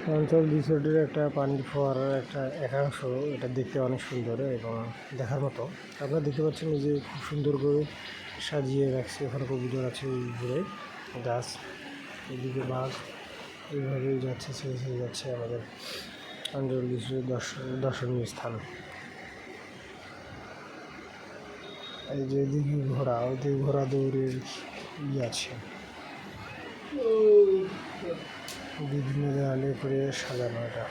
অঞ্চল রিসোর্টের একটা পানির ফোয়ারার একটা একাংশ, এটা দেখতে অনেক সুন্দর এবং দেখার মতো। আপনারা দেখতে পাচ্ছেন এই যে খুব সুন্দর করে সাজিয়ে রাখছে, ওখানে কবুতর আছে, ঘুরে গাছ, এদিকে বাঘ, এইভাবেই যাচ্ছে, ছেড়ে যাচ্ছে আমাদের অঞ্চল রিসোর্টের দর্শনীয় স্থান। এই যে এদিকে ঘোড়া, ওদিকে ঘোড়া দৌড়ের আছে, বিভিন্ন দেওয়ালে করে সাজানো। এটা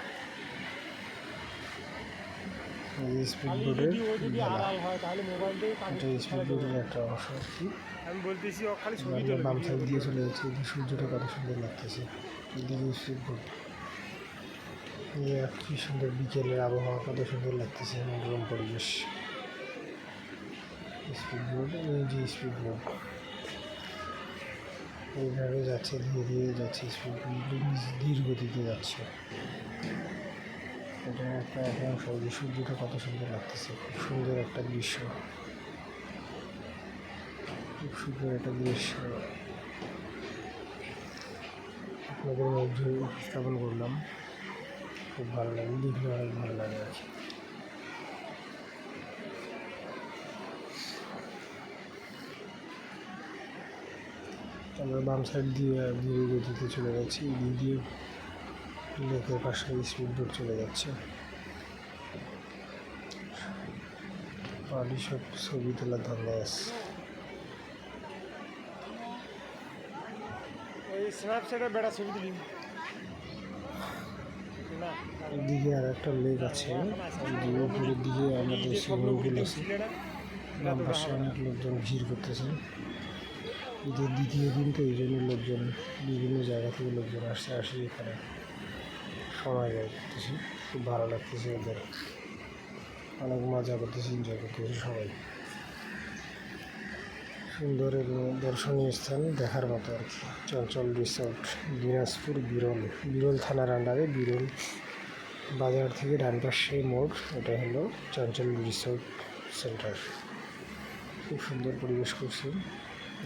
স্পিড বোর্ডের এটা স্পিড বোর্ডের একটা অংশ আর কি। বাম সাইড দিয়ে চলে যাচ্ছে, সূর্যটা কত সুন্দর লাগতেছে, এদিকে স্পিড বোর্ড। কি সুন্দর বিকেলের আবহাওয়া, কত সুন্দর লাগতেছে, মনোরম পরিবেশ। স্পিড বোর্ড, এই যে স্পিড বোর্ড এইভাবে যাচ্ছে, ধীরে ধীরে যাচ্ছে, স্পিড ধীর গতিতে যাচ্ছে। এটা একটা একাংশ, যে সূর্যটা কত সুন্দর লাগতেছে, খুব সুন্দর একটা দৃশ্য, খুব সুন্দর একটা দৃশ্য আপনাদের মধ্যে উপস্থাপন করলাম। খুব ভালো লাগে, দেখলে অনেক ভালো লাগে আর কি। আমরা বাম সাইড দিয়ে ধীরে গতিতে চলে যাচ্ছি, এদিক দিয়ে লেকের পাশে স্পিড বোট চলে যাচ্ছে। পানি সব ছবি তোলার ধান্দা আছে। এদিকে আর একটা লেক আছে, উপরের দিকে আমাদের সুইমিং পুল আছে। বাম পাশে অনেক লোকজন ভিড় করতেছে, ঈদের দ্বিতীয় দিন তো এই জন্য লোকজন বিভিন্ন জায়গা থেকে লোকজন আসে এখানে সময় ব্যয় করতেছে। খুব ভালো লাগতেছে, ওদের অনেক মজা করতেছে, এনজয় করতেছে সবাই। সুন্দর এবং দর্শনীয় স্থান দেখার মতো আর কি। চঞ্চল রিসোর্ট, দিনাজপুর বিরল থানার আন্ডারে বিরল বাজার থেকে ডান পাশে মোড়, এটা হলো চঞ্চল রিসোর্ট সেন্টার। খুব সুন্দর পরিবেশ করছে,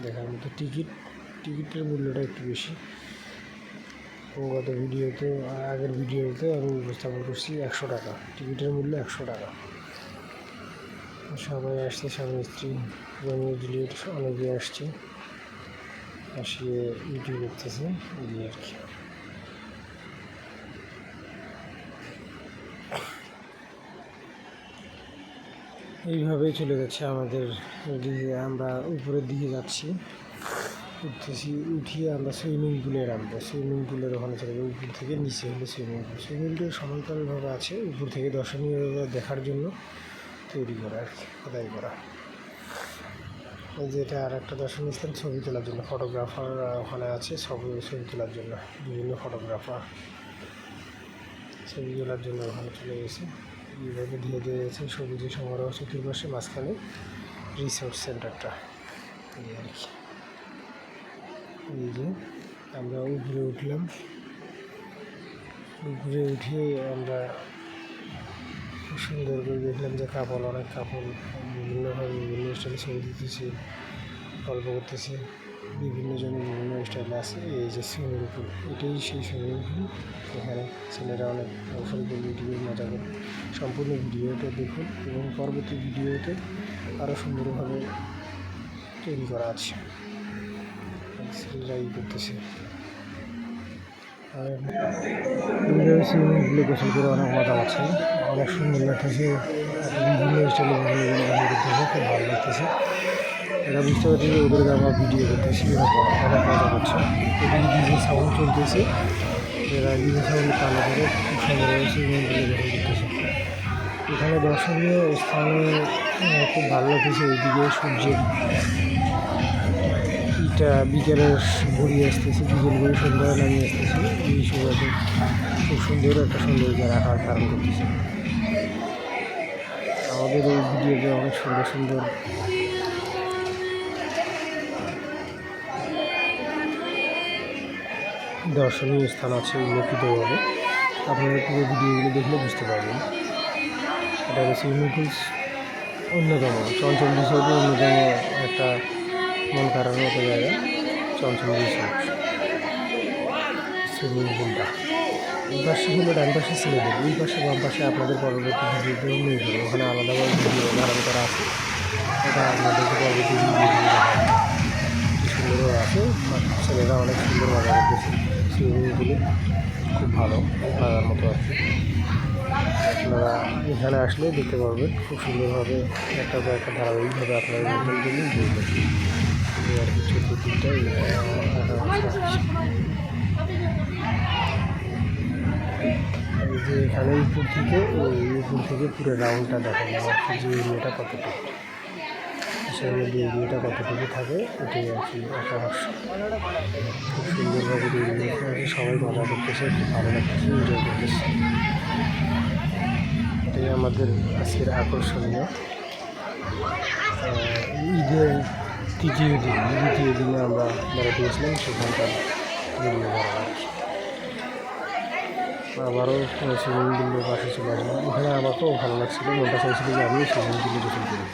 দেখার মতো। টিকিটের মূল্যটা একটু বেশি। গত ভিডিওতে, আগের ভিডিওতে আমি উপস্থাপন করছি 100 টাকা, টিকিটের মূল্য 100 টাকা। সবাই আসছে, স্বামী স্ত্রী, রোমিও জুলিয়েট অনেকে আসছে, আসিয়ে ইউটিউব করতেছে এই আর কি। এইভাবেই চলে যাচ্ছে আমাদের দিকে। আমরা উপরের দিকে যাচ্ছি, উঠিয়ে আমরা সুইমিং পুলে নামবো। সুইমিং পুলের ওখানে চলে যাবো, উপর থেকে নিচে হলো সুইমিং পুল। সুইমিং পুল সমান্তরালভাবে আছে, উপর থেকে দর্শনীয় দেখার জন্য তৈরি করা আর কি, খোদাই করা। এই যে এটা আর একটা দর্শনীয় স্থান, ছবি তোলার জন্য ফটোগ্রাফার ওখানে আছে, ছবি তোলার জন্য বিভিন্ন ফটোগ্রাফার ছবি তোলার জন্য ওখানে চলে গেছে। এইভাবে ধীরে ধীরে গেছে, সবুজে সমারোহ, চতুর্পাশে, মাঝখানে রিসোর্ট সেন্টারটা এই আর কি। এই যে আমরা উপরে উঠলাম, উপরে উঠে আমরা খুব সুন্দর করে দেখলাম যে অনেক কাপড় বিভিন্নভাবে বিভিন্ন স্টাইলে ছবি দিতেছে, গল্প করতেছে, বিভিন্ন জনের বিভিন্ন স্টাইলে আছে। এই যে সুইমিং পুল, এটাই সেই সুইমিং পুল। এখানে ছেলেরা অনেক অবসর করে ভিডিও মজা করে। সম্পূর্ণ ভিডিওটা দেখুন এবং পরবর্তী ভিডিওতে আরও সুন্দরভাবে তৈরি করা আছে। ছেলেরা করতেছে, সুইমিং পুলে গোসল করে অনেক মজা আছে, অনেক সুন্দর লাগতেছে, বিভিন্ন স্টাইলে করতেছে, খুব ভালো লাগতেছে। এরা বুঝতে পারছি যে ওদেরকে আমরা ভিডিও করতেছি, এরকম অনেক মজা করছে। এদিকে ডিজে সাউন্ড চলতেছে, এরা ডিজে সাউন্ড চালু করে খুব সুন্দরভাবে সুইমিং পুলে গোসল করতেছে। এখানে দর্শনীয় স্থানে খুব ভালো লাগতেছে। ওইদিকে সূর্যের বিকেলের ঘুরিয়ে আসতেছে, বিকেল ঘুরে সন্ধ্যা নামিয়ে আসতেছে। এই সময়তে খুব সুন্দর একটা সৌন্দর্য রাখার কারণ করতেছে। আমাদের এই ভিডিওতে অনেক সুন্দর সুন্দর দর্শনীয় স্থান আছে উল্লেখিতভাবে। আপনারা পুরো ভিডিওগুলো দেখলে বুঝতে পারবেন। এটা হচ্ছে সুইমিং পুলস অন্যতম, চঞ্চল রিসোর্টের অন্যতম একটা মন কাড়ার মতো জায়গা চঞ্চল রিসোর্ট। সুইমিং পুলটা। এই পাশে হলো ডান পাশে ছেলেদের, এই পাশে বাম পাশে আপনাদের পরবর্তী ভিডিওতে নিয়ে যাবো, ওখানে আলাদাভাবে ভিডিও ধারণ করা আছে, এটা আপনাদেরকে পরবর্তী ভিডিও দেখাবো। কি সুন্দরও আছে, ছেলেরা অনেক সুন্দর মজা করতেছে। সুইমিং পুলে খুব ভালো লাগার মতো আর কি। আপনারা এখানে আসলে দেখতে পারবেন খুব সুন্দরভাবে একটা পর একটা ধারাবাহিকভাবে আপনারা নতুন জন্য দেখবেন। এই আর কি চতুর্দিকটাই এই যে এখানে উপর থেকে পুরো রাউন্ডটা দেখা যায় আর কি, যে এরিয়াটা কতটুকু, সেই মধ্যে এরিয়াটা কতটুকু থাকে এটাই আর কি একটা খুব সুন্দরভাবে তৈরি আছে। সবাই মজা করতেছে, খুব ভালো লাগতেছে, এনজয় করতেছে। এটাই আমাদের আজকের আকর্ষণীয়। ঈদের দ্বিতীয় দিনে আমরা বেড়াতে গেছিলাম, সেখানকার ভিডিও করা আর কি। আবারও সুইমিং পুলের পাশে চলে আসলাম, ওখানে আমাকেও ভালো লাগছিলো, মনটা চাইছিল যে আমিও সুইমিং পুলে গোসল করি।